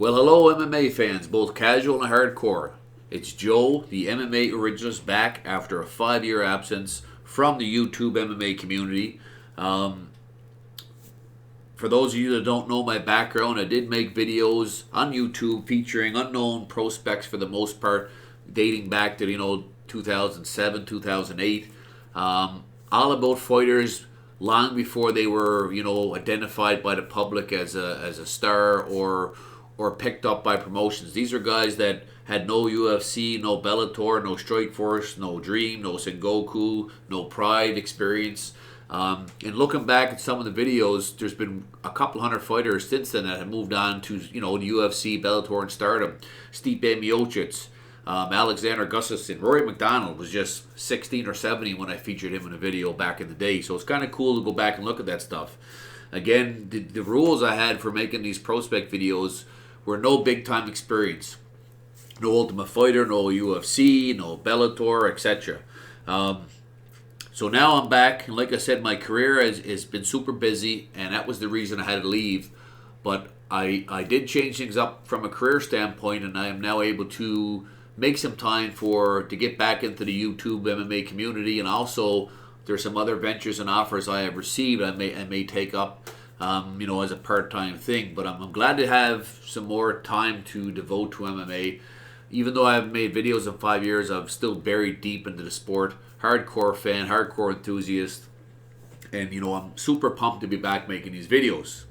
Well, hello MMA fans, both casual and hardcore. It's Joe, the MMA originalist, back after a 5-year absence from the YouTube MMA community. For those of you that don't know my background, I did make videos on YouTube featuring unknown prospects for the most part, dating back to 2007, 2008. All about fighters long before they were identified by the public as a star or picked up by promotions. These are guys that had no UFC, no Bellator, no Strikeforce, no Dream, no Sengoku, no Pride experience. And looking back at some of the videos, there's been a couple hundred fighters since then that have moved on to the UFC, Bellator, and Stardom. Stipe Miocic, Alexander Gustafsson, Rory McDonald was just 16 or 17 when I featured him in a video back in the day. So it's kind of cool to go back and look at that stuff. Again, the rules I had for making these prospect videos were no big time experience. No Ultimate Fighter, no UFC, no Bellator, etc. So now I'm back, and like I said, my career has been super busy, and that was the reason I had to leave. But I did change things up from a career standpoint, and I am now able to make some time to get back into the YouTube MMA community, and also there's some other ventures and offers I have received I may take up, as a part-time thing. But I'm glad to have some more time to devote to MMA. Even though I haven't made videos in 5 years, I'm still buried deep into the sport. Hardcore fan, hardcore enthusiast. And, I'm super pumped to be back making these videos.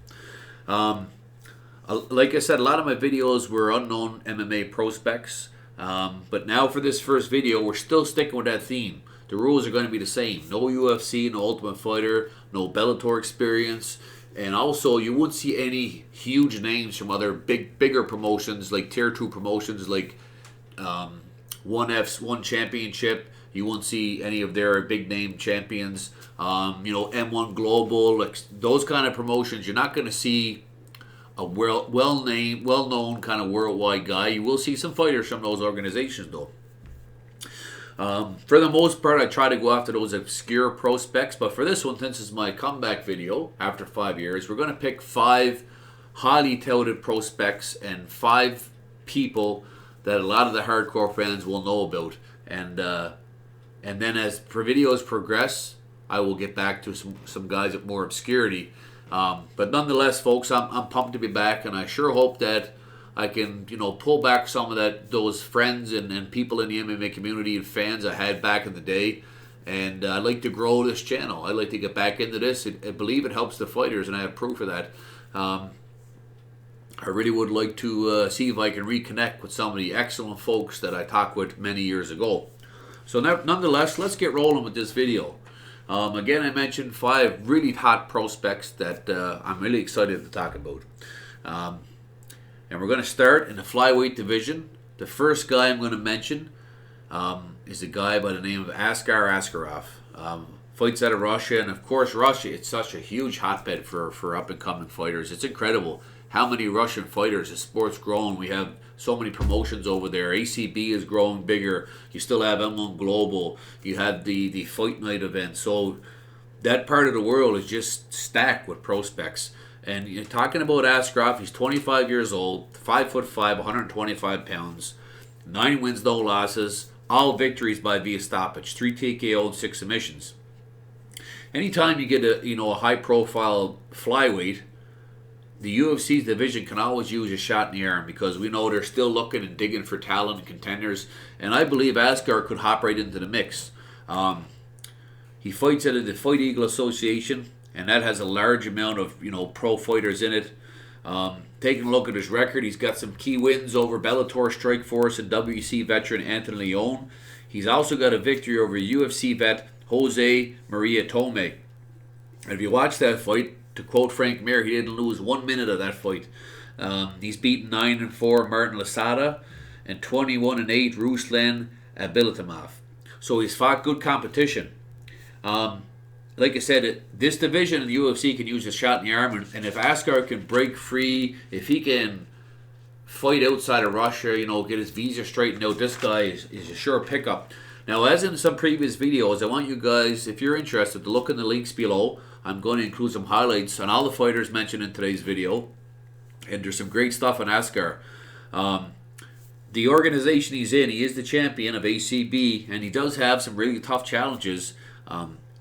Like I said, a lot of my videos were unknown MMA prospects. But now for this first video, we're still sticking with that theme. The rules are going to be the same. No UFC, no Ultimate Fighter, no Bellator experience. And also, you won't see any huge names from other bigger promotions, like Tier 2 promotions, like One Championship. You won't see any of their big name champions. M1 Global, like those kind of promotions. You're not going to see a well-known kind of worldwide guy. You will see some fighters from those organizations, though. For the most part, I try to go after those obscure prospects, but for this one, since it's my comeback video after 5 years, we're going to pick 5 highly touted prospects and 5 people that a lot of the hardcore fans will know about. And then as videos progress, I will get back to some guys with more obscurity. But nonetheless, folks, I'm pumped to be back, and I sure hope that I can, pull back some of those friends and people in the MMA community and fans I had back in the day. And I'd like to grow this channel. I'd like to get back into this. I believe it helps the fighters, and I have proof of that. I really would like to see if I can reconnect with some of the excellent folks that I talked with many years ago. So nonetheless, let's get rolling with this video. Again, I mentioned 5 really hot prospects that I'm really excited to talk about. And we're going to start in the flyweight division. The first guy I'm going to mention is a guy by the name of Askar Askarov. Fights out of Russia, and of course Russia, it's such a huge hotbed for up-and-coming fighters. It's incredible how many Russian fighters. The sport's growing. We have so many promotions over there. ACB is growing bigger. You still have M1 Global. You have the Fight Night event. So that part of the world is just stacked with prospects. And you're talking about Askarov, he's 25 years old, 5'5", 125 pounds, 9 wins, no losses, all victories by via stoppage, 3 TKO and 6 submissions. Anytime you get a high-profile flyweight, the UFC's division can always use a shot in the arm, because we know they're still looking and digging for talent and contenders. And I believe Asghar could hop right into the mix. He fights out of the Fight Eagle Association, and that has a large amount of pro fighters in it. Taking a look at his record, he's got some key wins over Bellator, Strikeforce, and WEC veteran Anthony Leon. He's also got a victory over UFC vet Jose Maria Tome. And if you watch that fight, to quote Frank Mir, he didn't lose 1 minute of that fight. He's beaten 9-4 Martin Lasada and 21-8 Ruslan Kerimov. So he's fought good competition. Like I said, this division in the UFC can use a shot in the arm, and if Asghar can break free, if he can fight outside of Russia, get his visa straightened out, this guy is a sure pickup. Now, as in some previous videos, I want you guys, if you're interested, to look in the links below. I'm going to include some highlights on all the fighters mentioned in today's video. And there's some great stuff on Asghar. The organization he's in, he is the champion of ACB, and he does have some really tough challenges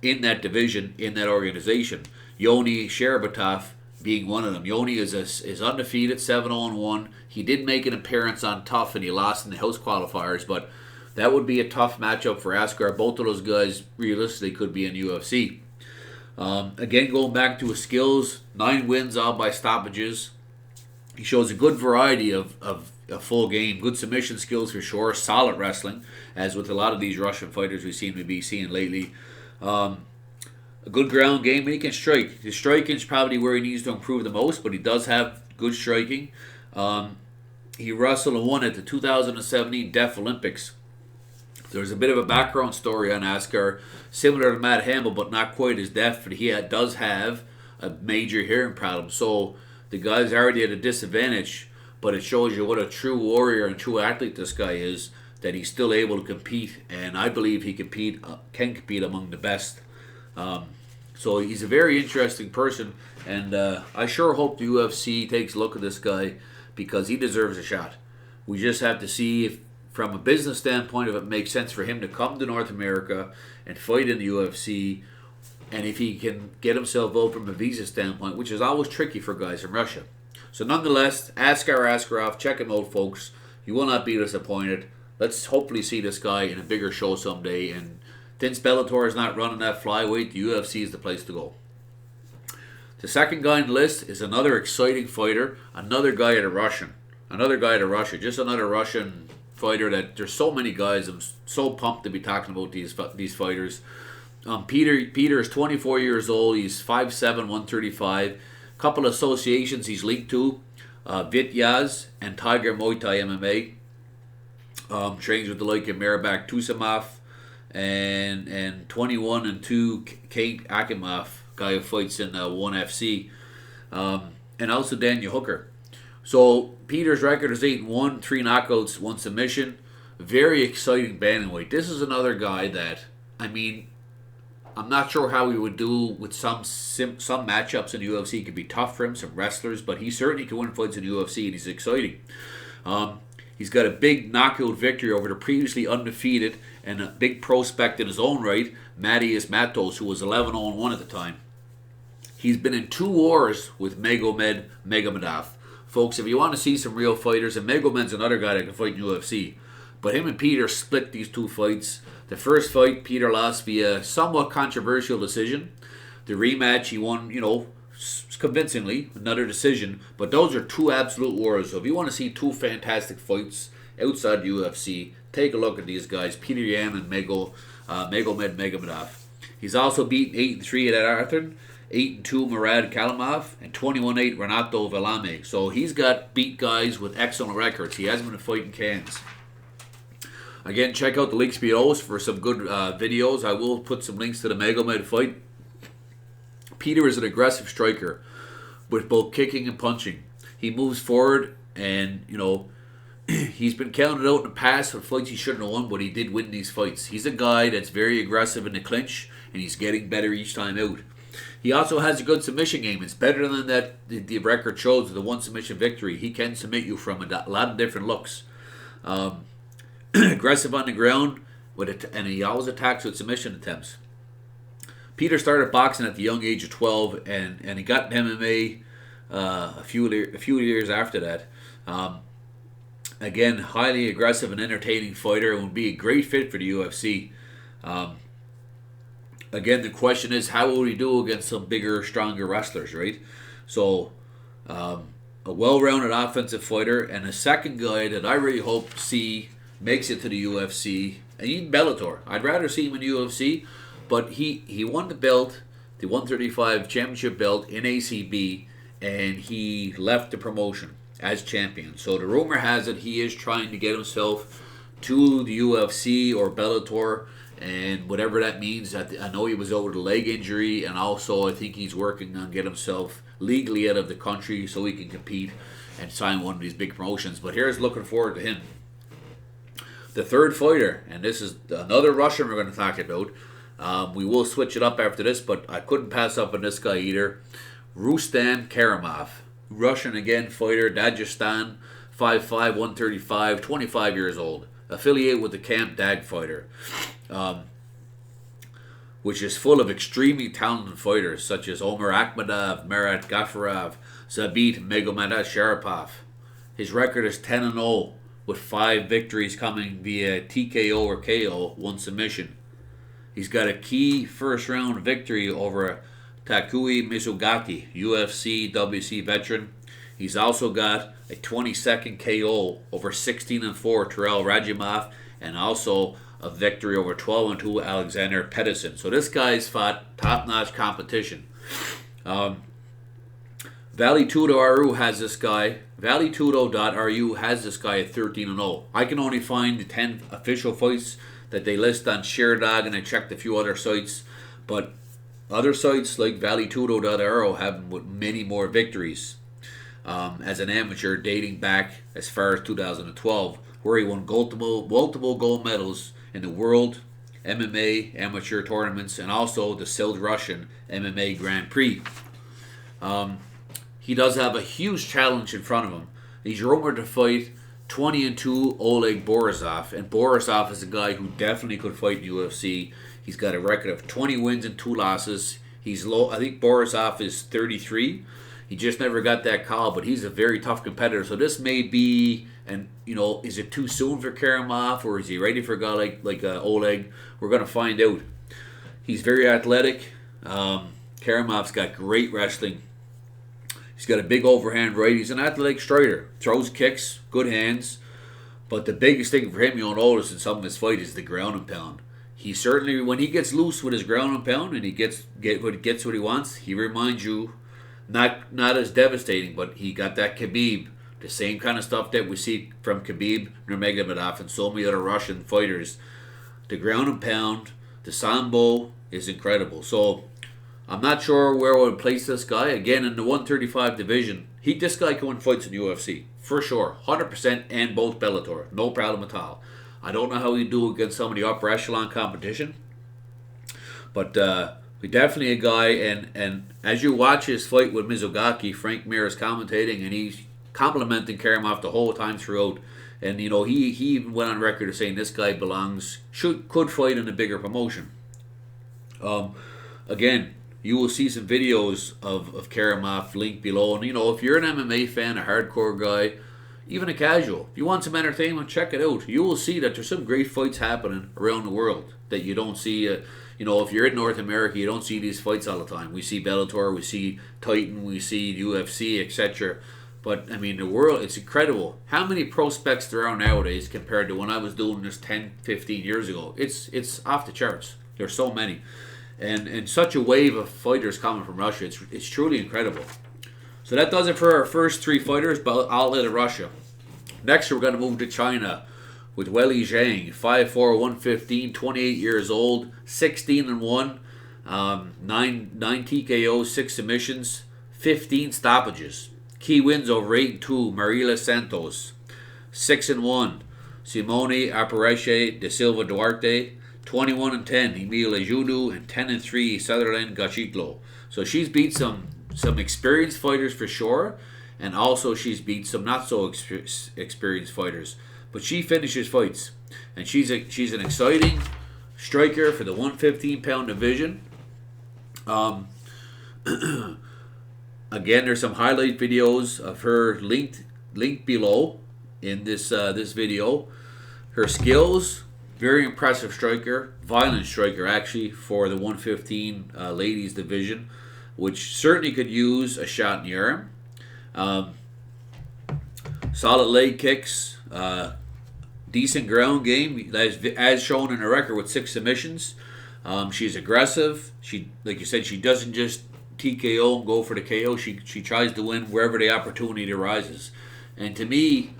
in that division, in that organization. Yoni Sherabatov being one of them. Yoni is undefeated, 7-0-1. He did make an appearance on Tough, and he lost in the house qualifiers, but that would be a tough matchup for Asghar. Both of those guys realistically could be in UFC. Again, going back to his skills, 9 wins, all by stoppages. He shows a good variety of a full game, good submission skills for sure, solid wrestling, as with a lot of these Russian fighters we seem to be seeing lately. A good ground game, and he can strike. His striking is probably where he needs to improve the most, but he does have good striking. He wrestled and won at the 2017 Deaf Olympics. There's a bit of a background story on Asghar, similar to Matt Hamill, but not quite as deaf, but he does have a major hearing problem. So the guy's already at a disadvantage, but it shows you what a true warrior and true athlete this guy is, that he's still able to compete, and I believe he can compete among the best. So he's a very interesting person, and I sure hope the UFC takes a look at this guy, because he deserves a shot. We just have to see if, from a business standpoint, if it makes sense for him to come to North America and fight in the UFC, and if he can get himself out from a visa standpoint, which is always tricky for guys in Russia. So nonetheless, Askar Askarov, check him out, folks. You will not be disappointed. Let's hopefully see this guy in a bigger show someday. And since Bellator is not running that flyweight, the UFC is the place to go. The second guy on the list is another exciting fighter, another guy out of Russia. Just another Russian fighter that there's so many guys. I'm so pumped to be talking about these fighters. Peter is 24 years old. He's 5'7", 135. Couple of associations he's linked to, Vityaz and Tiger Muay Thai MMA. Trains with the like of Mirabak Tusamov and 21-2 Kate Akimov, guy who fights in 1FC, and also Daniel Hooker. So Peter's record is 8-1, 3 knockouts, 1 submission. Very exciting bantamweight. This is another guy that, I mean, I'm not sure how he would do with some matchups in the UFC. It could be tough for him, some wrestlers, but he certainly can win fights in the UFC, and he's exciting. He's got a big knockout victory over the previously undefeated and a big prospect in his own right, Matias Matos, who was 11-0-1 at the time. He's been in 2 wars with Magomed Magomedov. Folks, if you want to see some real fighters, and Magomed's another guy that can fight in UFC, but him and Peter split these 2 fights. The first fight, Peter lost via somewhat controversial decision. The rematch, he won, convincingly, another decision. But those are 2 absolute wars. So if you want to see 2 fantastic fights outside the UFC, take a look at these guys, Petr Yan and Magomed Magomedov. He's also beaten 8-3 at Arthur, 8-2 Murad Kalimov, and 21-8 Renato Velame. So he's got beat guys with excellent records. He hasn't been fighting cans. Again, check out the links below for some good videos. I will put some links to the Magomed fight. Peter is an aggressive striker with both kicking and punching. He moves forward, and, he's been counted out in the past for fights he shouldn't have won, but he did win these fights. He's a guy that's very aggressive in the clinch, and he's getting better each time out. He also has a good submission game. It's better than that the record shows with the 1 submission victory. He can submit you from a lot of different looks. Aggressive on the ground, and he always attacks with submission attempts. Peter started boxing at the young age of 12, and he got in MMA a few years after that. Again, highly aggressive and entertaining fighter, and would be a great fit for the UFC. Again, the question is, how will he do against some bigger, stronger wrestlers, right? So, a well-rounded offensive fighter, and a second guy that I really hope to see makes it to the UFC, and even Bellator. I'd rather see him in the UFC, but he won the belt, the 135 championship belt in ACB, and he left the promotion as champion. So the rumor has it he is trying to get himself to the UFC or Bellator, and whatever that means. I know he was over the leg injury, and also I think he's working on getting himself legally out of the country so he can compete and sign one of these big promotions. But here's looking forward to him. The third fighter, and this is another Russian we're going to talk about. We will switch it up after this, but I couldn't pass up on this guy either. Rustam Kerimov. Russian again fighter, Dagestan, 5'5", 135, 25 years old. Affiliated with the Camp Dag fighter, which is full of extremely talented fighters such as Omar Akhmadov, Marat Gafarov, Zabit Magomedsharipov. His record is 10-0, with 5 victories coming via TKO or KO, 1 submission. He's got a key first round victory over Takui Mizugaki, UFC WC veteran. He's also got a 22nd KO over 16-4 Terrell Radjimov, and also a victory over 12-2 Alexander Pedersen. So this guy's fought top-notch competition. Valetudo.ru has this guy. Valetudo.ru has this guy at 13-0. I can only find the 10 official fights that they list on ShareDog, and I checked a few other sites, but other sites like Valetudo.ru have many more victories as an amateur, dating back as far as 2012, where he won multiple gold medals in the World MMA amateur tournaments and also the South Russian MMA Grand Prix. He does have a huge challenge in front of him. He's rumored to fight 20-2 Oleg Borisov, and Borisov is a guy who definitely could fight in UFC. He's got a record of 20 wins and 2 losses. He's low. I think Borisov is 33. He just never got that call, but he's a very tough competitor. So this may be, and is it too soon for Kerimov, or is he ready for a guy like Oleg? We're going to find out. He's very athletic. Kerimov's got great wrestling. He's got a big overhand right. He's an athletic striker. Throws kicks, good hands. But the biggest thing for him, you'll notice in some of his fights, is the ground and pound. He certainly, when he gets loose with his ground and pound and he gets what he wants, he reminds you, not as devastating, but he got that Khabib, the same kind of stuff that we see from Khabib Nurmagomedov and so many other Russian fighters. The ground and pound, the sambo is incredible. So I'm not sure where I would place this guy. Again, in the 135 division, this guy can win fights in the UFC, for sure. 100% and both Bellator. No problem at all. I don't know how he'd do against some of the upper echelon competition. But definitely a guy, and as you watch his fight with Mizugaki, Frank Mir is commentating, and he's complimenting Kerimov the whole time throughout. And, he even went on record as saying this guy could fight in a bigger promotion. Again, you will see some videos of Kerimov linked below. And, if you're an MMA fan, a hardcore guy, even a casual, if you want some entertainment, check it out. You will see that there's some great fights happening around the world that you don't see. If you're in North America, you don't see these fights all the time. We see Bellator, we see Titan, we see UFC, etc. But, the world, it's incredible how many prospects there are nowadays compared to when I was doing this 10, 15 years ago. It's off the charts. There's so many. And such a wave of fighters coming from Russia. It's truly incredible. So that does it for our first 3 fighters, but outlet of Russia. Next, we're going to move to China with Weili Zhang, 5'4", 115, 28 years old, 16-1, 9 TKOs, 6 submissions, 15 stoppages. Key wins over 8-2 Mariela Santos, 6-1 Simone Apareche de Silva Duarte, 21-10 Emil Ejudu, and 10-3 Sutherland Gachiklo. So she's beat some experienced fighters for sure, and also she's beat some not so experienced fighters. But she finishes fights, and she's an exciting striker for the 115-pound division. Again, there's some highlight videos of her linked below in this video. Her skills, very impressive striker, violent striker actually for the 115 ladies division, which certainly could use a shot in the arm. Solid leg kicks, decent ground game as shown in her record with 6 submissions. She's aggressive. Like you said, she doesn't just TKO and go for the KO. She tries to win wherever the opportunity arises. And to me,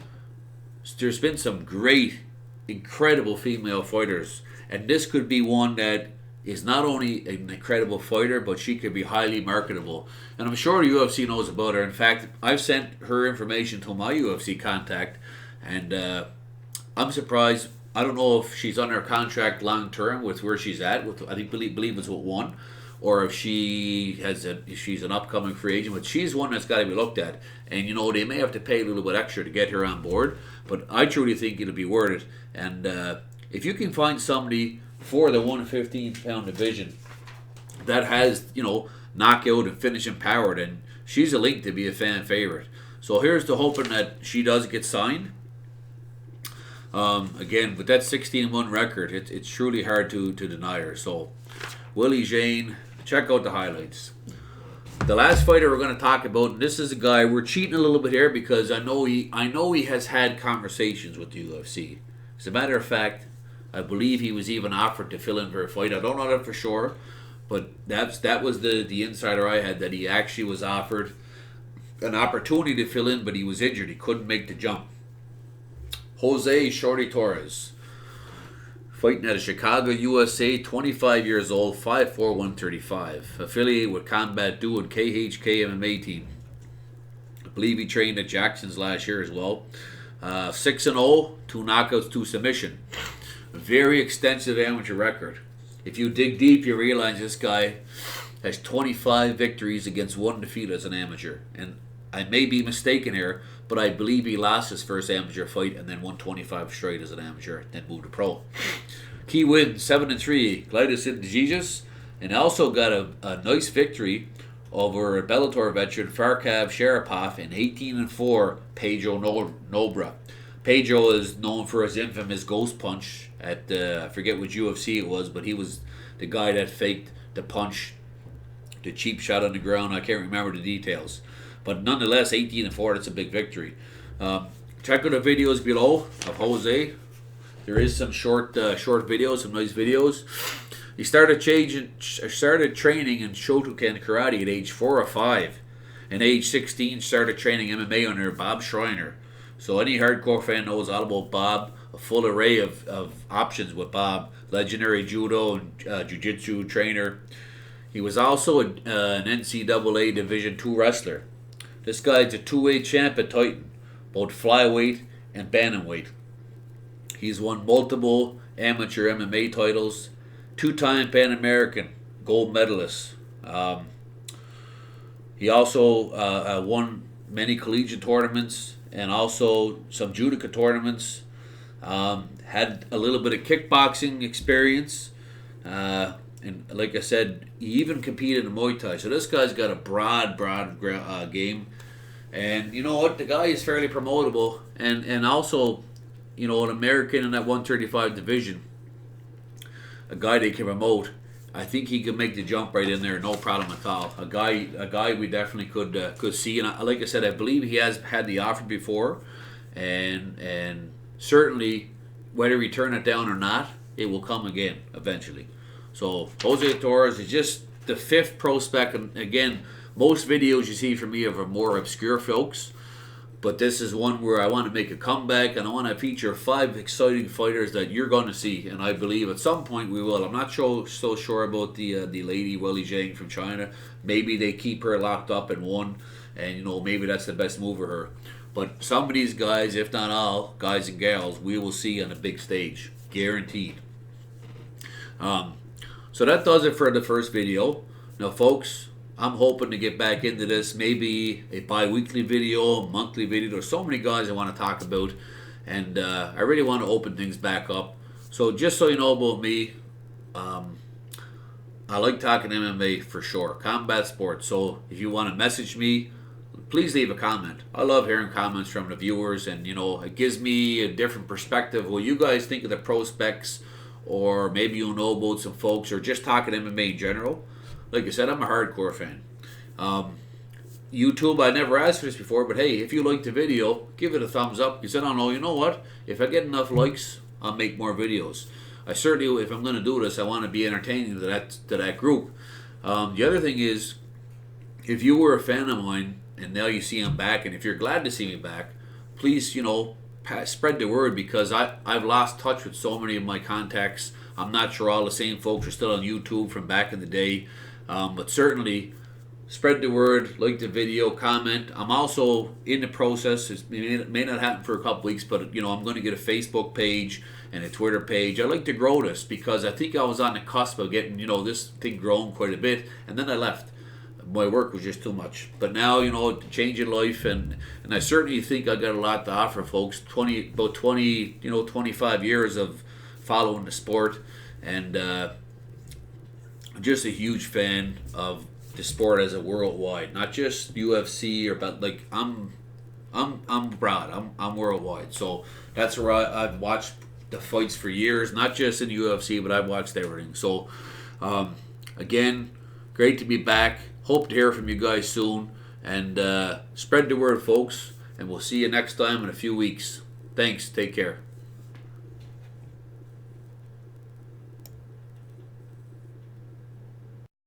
there's been some great, incredible female fighters, and this could be one that is not only an incredible fighter, but she could be highly marketable. And I'm sure the UFC knows about her. In fact, I've sent her information to my UFC contact, and I'm surprised. I don't know if she's under contract long term with where she's at. I believe it's with one, or if she's an upcoming free agent, but she's one that's got to be looked at. And they may have to pay a little bit extra to get her on board, but I truly think it'll be worth it. And if you can find somebody for the 115-pound division that has knockout and finishing power, then she's a link to be a fan favorite. So here's to hoping that she does get signed. Again, with that 16-1 record, it's truly hard to deny her. So, Weili Zhang, check out the highlights. The last fighter we're going to talk about, and this is a guy, we're cheating a little bit here because I know he has had conversations with the UFC. As a matter of fact, I believe he was even offered to fill in for a fight. I don't know that for sure, but that was the insider I had, that he actually was offered an opportunity to fill in, but he was injured. He couldn't make the jump. Jose Shorty Torres, fighting out of Chicago, USA, 25 years old, 5'4", 135. Affiliated with Combat Duo and KHK MMA team. I believe he trained at Jackson's last year as well. 6-0, 2 knockouts, 2 submission. A very extensive amateur record. If you dig deep, you realize this guy has 25 victories against 1 defeat as an amateur. And I may be mistaken here, but I believe he lost his first amateur fight and then won 25 straight as an amateur, then moved to pro. Key win, 7-3, Gladys Indijis, and also got a nice victory over Bellator veteran Farkav Sharapov in 18-4, Pedro Nobra. Pedro is known for his infamous ghost punch at, I forget which UFC it was, but he was the guy that faked the punch, the cheap shot on the ground. I can't remember the details. But nonetheless, 18-4, that's a big victory. Check out the videos below of Jose. There is some short videos, some nice videos. He started training in Shotokan karate at age 4 or 5. And age 16, started training MMA under Bob Schreiner. So any hardcore fan knows all about Bob. A full array of options with Bob. Legendary judo and jiu-jitsu trainer. He was also an NCAA Division II wrestler. This guy's a 2-weight champ at Titan, both flyweight and bantamweight. He's won multiple amateur MMA titles, 2-time Pan American gold medalist. He also won many collegiate tournaments and also some judoka tournaments. Had a little bit of kickboxing experience. And like I said, he even competed in Muay Thai. So this guy's got a broad game. And you know what? The guy is fairly promotable. And also, an American in that 135 division, a guy they can promote. I think he could make the jump right in there, no problem at all. A guy we definitely could see. And like I said, I believe he has had the offer before. And certainly, whether he turn it down or not, it will come again eventually. So Jose Torres is just the 5th prospect, and again, most videos you see from me are for more obscure folks, but this is one where I want to make a comeback, and I want to feature 5 exciting fighters that you're going to see, and I believe at some point we will. I'm not so sure about the lady Weili Zhang from China. Maybe they keep her locked up in one, and maybe that's the best move for her. But some of these guys, if not all, guys and gals, we will see on a big stage, guaranteed. So that does it for the first video. Now, folks, I'm hoping to get back into this, maybe a bi-weekly video, a monthly video. There's so many guys I want to talk about, and I really want to open things back up. So just so you know about me, I like talking MMA for sure, combat sports. So if you want to message me, please leave a comment. I love hearing comments from the viewers, and it gives me a different perspective. What you guys think of the prospects, or maybe you'll know about some folks, or just talking MMA in general. Like I said, I'm a hardcore fan. YouTube, I never asked for this before, but hey, if you liked the video, give it a thumbs up. You said, oh no, you know what? If I get enough likes, I'll make more videos. I certainly, if I'm going to do this, I want to be entertaining to that group. The other thing is, if you were a fan of mine, and now you see I'm back, and if you're glad to see me back, please, spread the word, because I've lost touch with so many of my contacts. I'm not sure all the same folks are still on YouTube from back in the day, but certainly Spread the word, like the video, comment. I'm also in the process. It may not happen for a couple weeks, but you know, I'm going to get a Facebook page and a Twitter page. I like to grow this because I think I was on the cusp of getting, you know, this thing grown quite a bit, and then I left. My work was just too much. But now, you know, changing life, and I certainly think I got a lot to offer, folks. 25 years of following the sport, and I'm just a huge fan of the sport as a worldwide, not just UFC but like I'm broad. I'm worldwide. So that's where I've watched the fights for years, not just in UFC, but I've watched everything. So again, great to be back. Hope to hear from you guys soon, and spread the word, folks. And we'll see you next time in a few weeks. Thanks. Take care.